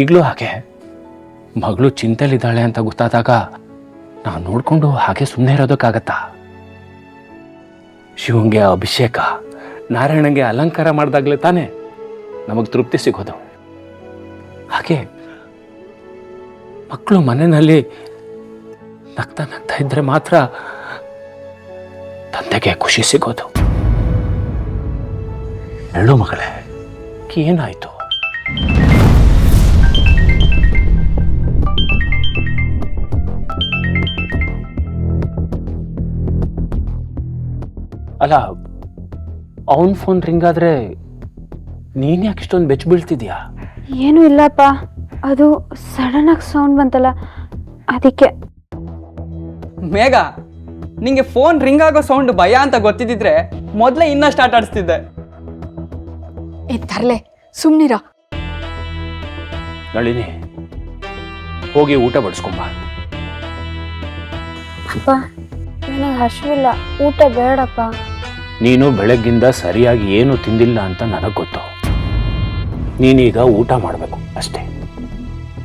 ಈಗಲೂ ಹಾಗೆ. ಮಗಳು ಚಿಂತೆಲಿದ್ದಾಳೆ ಅಂತ ಗೊತ್ತಾದಾಗ ನಾವು ನೋಡಿಕೊಂಡು ಹಾಗೆ ಸುಮ್ಮನೆ ಇರೋದಕ್ಕಾಗತ್ತಾ? ಶಿವಂಗೆ ಅಭಿಷೇಕ, ನಾರಾಯಣಂಗೆ ಅಲಂಕಾರ ಮಾಡಿದಾಗಲೇ ತಾನೇ ನಮಗೆ ತೃಪ್ತಿ ಸಿಗೋದು. ಹಾಗೆ ಮಕ್ಕಳು ಮನೆಯಲ್ಲಿ ನಗ್ತಾ ನಗ್ತಾ ಇದ್ರೆ ಮಾತ್ರ ತಂದೆಗೆ ಖುಷಿ ಸಿಗೋದು. ಹೇಳು ಮಗಳೇ, ಏನಾಯ್ತು? ಅಲ್ಲ, ಅವನ್ ಫೋನ್ ರಿಂಗ್ ಆದ್ರೆ ನೀನ್ ಯಾಕೆ ಇಷ್ಟೊಂದು ಬೆಚ್ಚ ಬೀಳ್ತಿದ್ಯಾ? ಏನೂ ಇಲ್ಲಪ್ಪ, ಅದು ಸಡನ್ ಆಗಿ ಸೌಂಡ್ ಬಂತಲ್ಲ ಅದಕ್ಕೆ. ಮೇಘ, ನಿಂಗೆ ಫೋನ್ ರಿಂಗ್ ಆಗೋ ಸೌಂಡ್ ಭಯ ಅಂತ ಗೊತ್ತಿದ್ದಿದ್ರೆ ಮೊದಲೇ ಇನ್ನಷ್ಟು ಆಟ ಆಡಿಸ್ತಿದ್ದೆ. ತರ್ಲೆ ಸುಮ್ನಿರ. ನಳಿನಿ, ಹೋಗಿ ಊಟ ಬಡಿಸ್ಕೊಂಬ. ಅಪ್ಪ, ನನಗೆ ಹಸಿವಿಲ್ಲ, ಊಟ ಬೇಡಪ್ಪ. ನೀನು ಬೆಳಗ್ಗಿಂದ ಸರಿಯಾಗಿ ಏನು ತಿಂದಿಲ್ಲ ಅಂತ ನನಗೆ ಗೊತ್ತು. ನೀನೀಗ ಊಟ ಮಾಡಬೇಕು ಅಷ್ಟೇ.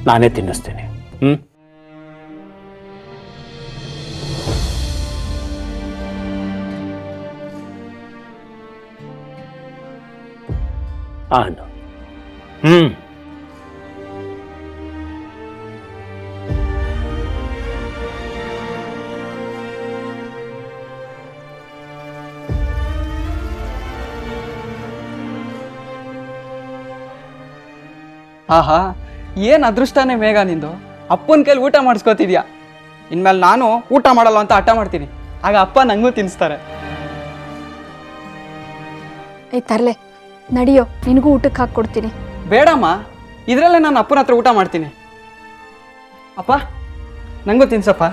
ನಾನೇ ತಿನ್ನಿಸ್ತೇನೆ. ಆನು. ಆಹಾ, ಏನು ಅದೃಷ್ಟನೇ ಮೇಘ ನಿಂದು. ಅಪ್ಪನ ಕೈಲಿ ಊಟ ಮಾಡಿಸ್ಕೋತಿದ್ಯಾ. ಇನ್ಮೇಲೆ ನಾನು ಊಟ ಮಾಡಲ್ಲ ಅಂತ ಹಠ ಮಾಡ್ತೀನಿ, ಆಗ ಅಪ್ಪ ನಂಗೂ ತಿನ್ನಿಸ್ತಾರೆ. ತರ್ಲೆ ನಡಿಯೋ, ನಿನಗೂ ಊಟಕ್ಕೆ ಹಾಕ್ಕೊಡ್ತೀನಿ. ಬೇಡಮ್ಮ, ಇದರಲ್ಲೇ ನಾನು ಅಪ್ಪನ ಹತ್ರ ಊಟ ಮಾಡ್ತೀನಿ. ಅಪ್ಪ, ನಂಗೂ ತಿನ್ಸಪ್ಪ.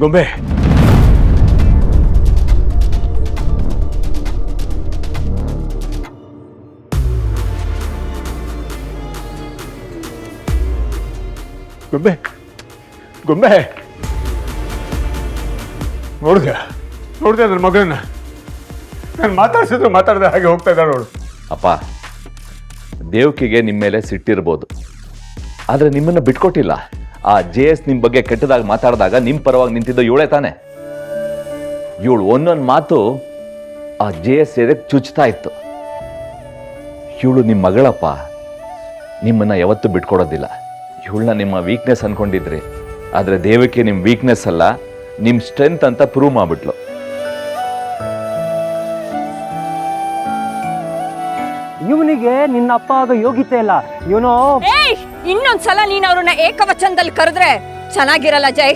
ಗೊಂಬೆ, ಗೊಂಬೆ, ಗೊಂಬೆ, ನೋಡಿದೆ ನನ್ನ ಮಗಳನ್ನ. ನಾನು ಮಾತಾಡ್ಸಿದ್ರು ಮಾತಾಡದೆ ಹಾಗೆ ಹೋಗ್ತಾ ಇದ್ದಾಳೆ ನೋಡು. ಅಪ್ಪ, ದೇವಕಿಗೆ ನಿಮ್ಮ ಮೇಲೆ ಸಿಟ್ಟಿರ್ಬೋದು, ಆದರೆ ನಿಮ್ಮನ್ನು ಬಿಟ್ಕೊಟ್ಟಿಲ್ಲ. ಆ JS ನಿಮ್ಮ ಬಗ್ಗೆ ಕೆಟ್ಟದಾಗಿ ಮಾತಾಡಿದಾಗ ನಿಮ್ಮ ಪರವಾಗಿ ನಿಂತಿದ್ದು ಇವಳೇ ತಾನೆ. ಇವಳು ಒಂದೊಂದು ಮಾತು ಆ JS ಎದಕ್ಕೆ ಚುಚ್ತಾ ಇತ್ತು. ಇವಳು ನಿಮ್ಮ ಮಗಳಪ್ಪ, ನಿಮ್ಮನ್ನು ಯಾವತ್ತೂ ಬಿಟ್ಕೊಡೋದಿಲ್ಲ. ಇವಳನ್ನ ನಿಮ್ಮ ವೀಕ್ನೆಸ್ ಅನ್ಕೊಂಡಿದ್ರಿ, ಆದರೆ ದೇವಕ್ಕೆ ನಿಮ್ಮ ವೀಕ್ನೆಸ್ ಅಲ್ಲ, ನಿಮ್ಮ ಸ್ಟ್ರೆಂತ್ ಅಂತ ಪ್ರೂವ್ ಮಾಡಿಬಿಟ್ಲು. ಇವನಿಗೆ ನಿನ್ನಪ್ಪ ಆಗೋ ಯೋಗ್ಯತೆ ಇಲ್ಲ. ಇವನು ಇನ್ನೊಂದ್ಸಲ ನೀನ್ ಅವ್ರನ್ನ ಏಕವಚನದಲ್ಲಿ ಕರೆದ್ರೆ ಚೆನ್ನಾಗಿರಲ್ಲ ಜೈ.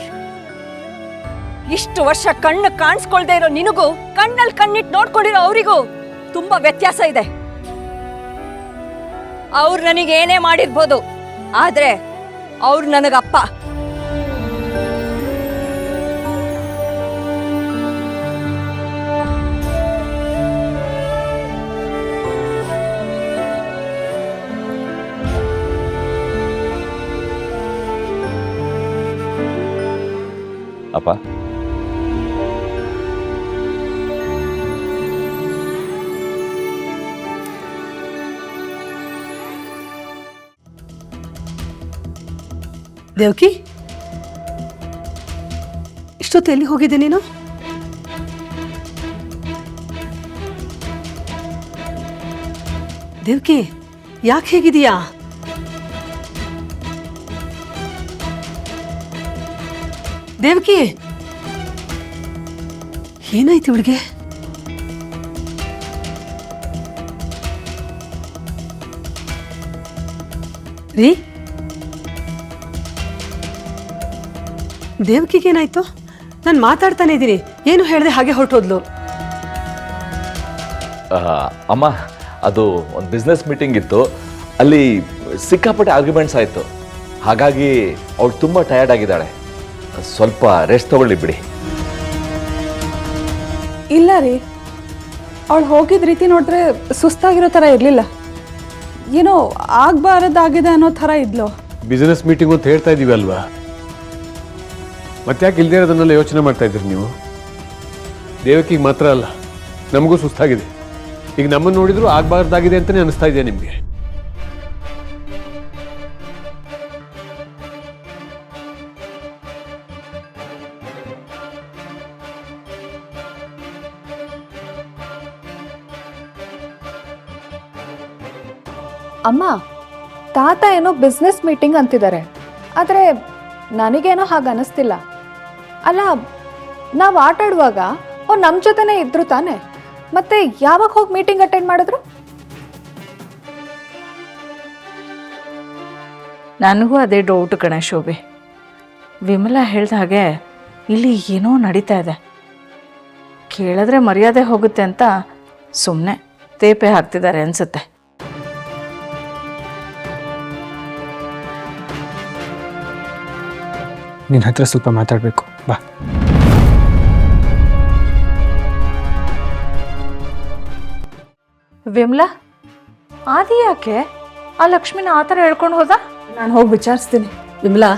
ಇಷ್ಟು ವರ್ಷ ಕಣ್ಣು ಕಾಣಿಸ್ಕೊಳ್ದೆ ಇರೋ ನಿನಗೂ ಕಣ್ಣಲ್ಲಿ ಕಣ್ಣಿಟ್ಟು ನೋಡ್ಕೊಂಡಿರೋ ಅವರಿಗೂ ತುಂಬಾ ವ್ಯತ್ಯಾಸ ಇದೆ. ಅವ್ರು ನನಗೆ ಏನೇ ಮಾಡಿರ್ಬೋದು, ಆದ್ರೆ ಅವ್ರು ನನಗಪ್ಪ. ಅಪ್ಪ, ದೇವಕಿ, ಇಷ್ಟೊತ್ತು ಎಲ್ಲಿ ಹೋಗಿದ್ದೆ ನೀನು? ದೇವಕಿ, ಯಾಕೆ ಹೇಗಿದೀಯಾ? ದೇವಕಿ, ಏನಾಯ್ತು ಇವಳಿಗೆ? ರೀ, ದೇವಕಿಗೇನಾಯ್ತು? ನಾನು ಮಾತಾಡ್ತಾನೆ ಇದ್ದೀನಿ, ಏನು ಹೇಳಿದೆ ಹಾಗೆ ಹೊರಟೋದ್ಲು. ಅಮ್ಮ, ಅದು ಒಂದು ಬಿಸ್ನೆಸ್ ಮೀಟಿಂಗ್ ಇತ್ತು, ಅಲ್ಲಿ ಸಿಕ್ಕಾಪಟ್ಟೆ ಆರ್ಗ್ಯುಮೆಂಟ್ಸ್ ಆಯಿತು. ಹಾಗಾಗಿ ಅವಳು ತುಂಬ ಟಯರ್ಡ್ ಆಗಿದ್ದಾಳೆ. ಸ್ವಲ್ಪ ರೆಸ್ಟ್ ತಗೊಳ್ಳಿ ಬಿಡಿ. ಇಲ್ಲ ರೀ, ಅವಳು ಹೋಗಿದ್ದ ರೀತಿ ನೋಡಿದ್ರೆ ಸುಸ್ತಾಗಿರೋ ಥರ ಇರಲಿಲ್ಲ. ಏನೋ ಆಗಬಾರದಾಗಿದೆ ಅನ್ನೋ ಥರ ಇದ್ಲು. ಬಿಸ್ನೆಸ್ ಮೀಟಿಂಗ್ ಅಂತ ಹೇಳ್ತಾ ಇದೀವಿ ಅಲ್ವಾ, ಮತ್ತೆ ಯಾಕೆ ಇಲ್ದೇ ಇರೋದನ್ನೆಲ್ಲ ಯೋಚನೆ ಮಾಡ್ತಾ ಇದ್ದೀರಿ ನೀವು? ದೇವಕಿಗೆ ಮಾತ್ರ ಅಲ್ಲ, ನಮಗೂ ಸುಸ್ತಾಗಿದೆ. ಈಗ ನಮ್ಮನ್ನು ನೋಡಿದ್ರು ಆಗಬಾರ್ದಾಗಿದೆ ಅಂತಲೇ ಅನಿಸ್ತಾ ಇದೆ ನಿಮಗೆ. ಅಮ್ಮ, ತಾತ ಏನೋ ಬಿಸ್ನೆಸ್ ಮೀಟಿಂಗ್ ಅಂತಿದ್ದಾರೆ, ಆದರೆ ನನಗೇನೋ ಹಾಗೆ ಅನ್ನಿಸ್ತಿಲ್ಲ. ಅಲ್ಲ, ನಾವು ಆಟ ಆಡುವಾಗ ಅವ್ರು ನಮ್ಮ ಜೊತೆನೇ ಇದ್ರು ತಾನೆ, ಮತ್ತೆ ಯಾವಾಗ ಹೋಗಿ ಮೀಟಿಂಗ್ ಅಟೆಂಡ್ ಮಾಡಿದ್ರು? ನನಗೂ ಅದೇ ಡೌಟ್ ಕಣೆ ಶೋಭೆ. ವಿಮಲಾ ಹೇಳ್ದ ಹಾಗೆ ಇಲ್ಲಿ ಏನೋ ನಡೀತಾ ಇದೆ. ಕೇಳಿದ್ರೆ ಮರ್ಯಾದೆ ಹೋಗುತ್ತೆ ಅಂತ ಸುಮ್ಮನೆ ತೇಪೆ ಹಾಕ್ತಿದ್ದಾರೆ ಅನ್ಸುತ್ತೆ. ನಿನ್ನ ಹತ್ರ ಸ್ವಲ್ಪ ಮಾತಾಡಬೇಕು, ಬಾ. ವಿಮಲಾ, ಆದಿ ಯಾಕೆ ಆ ಲಕ್ಷ್ಮಿನ ಆ ಥರ ಹೇಳ್ಕೊಂಡು ಹೋದ? ನಾನು ಹೋಗಿ ವಿಚಾರಿಸ್ತೀನಿ. ವಿಮಲಾ,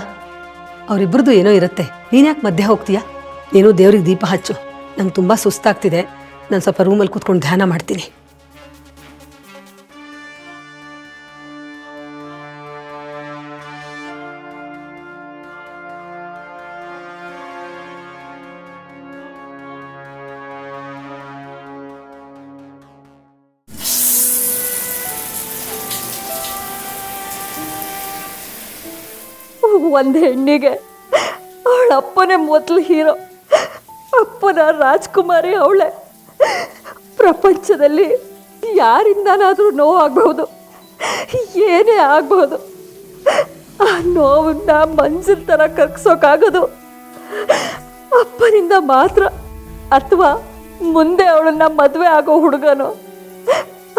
ಅವರಿಬ್ಬರದು ಏನೋ ಇರುತ್ತೆ, ನೀನು ಯಾಕೆ ಮಧ್ಯೆ ಹೋಗ್ತೀಯಾ? ಏನೋ ದೇವ್ರಿಗೆ ದೀಪ ಹಚ್ಚು. ನಂಗೆ ತುಂಬ ಸುಸ್ತಾಗ್ತಿದೆ, ನಾನು ಸ್ವಲ್ಪ ರೂಮಲ್ಲಿ ಕೂತ್ಕೊಂಡು ಧ್ಯಾನ ಮಾಡ್ತೀನಿ. ಒಂದು ಹೆಣ್ಣಿಗೆ ಅವಳ ಅಪ್ಪನೇ ಮೊದಲು ಹೀರೋ, ಅಪ್ಪನ ರಾಜ್ಕುಮಾರಿ ಅವಳೆ. ಪ್ರಪಂಚದಲ್ಲಿ ಯಾರಿಂದನಾದರೂ ನೋವಾಗಬಹುದು, ಏನೇ ಆಗಬಹುದು. ಆ ನೋವನ್ನ ಮನ್ಸಿನ ಥರ ಕರ್ಗ್ಸೋಕ್ಕಾಗೋದು ಅಪ್ಪನಿಂದ ಮಾತ್ರ. ಅಥವಾ ಮುಂದೆ ಅವಳನ್ನ ಮದುವೆ ಆಗೋ ಹುಡುಗನೋ,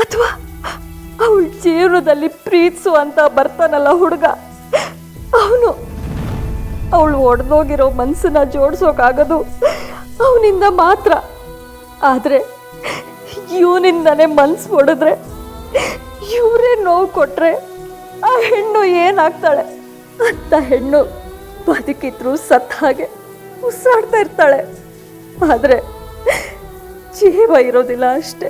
ಅಥವಾ ಅವಳ ಜೀವನದಲ್ಲಿ ಪ್ರೀತಿಸುವಂತ ಬರ್ತಾನಲ್ಲ ಹುಡುಗ, ಅವನು. ಅವಳು ಒಡೆದೋಗಿರೋ ಮನಸ್ಸನ್ನ ಜೋಡಿಸೋಕ್ಕಾಗೋದು ಅವನಿಂದ ಮಾತ್ರ. ಆದರೆ ಇವನಿಂದನೇ ಮನ್ಸು ಹೊಡೆದ್ರೆ, ಇವರೇ ನೋವು ಕೊಟ್ರೆ ಆ ಹೆಣ್ಣು ಏನಾಗ್ತಾಳೆ? ಅಂತ ಹೆಣ್ಣು ಬದುಕಿದ್ರು ಸತ್ತ ಹಾಗೆ ಉಸಿರಾಡ್ತಾ ಇರ್ತಾಳೆ, ಆದರೆ ಜೀವ ಇರೋದಿಲ್ಲ ಅಷ್ಟೆ.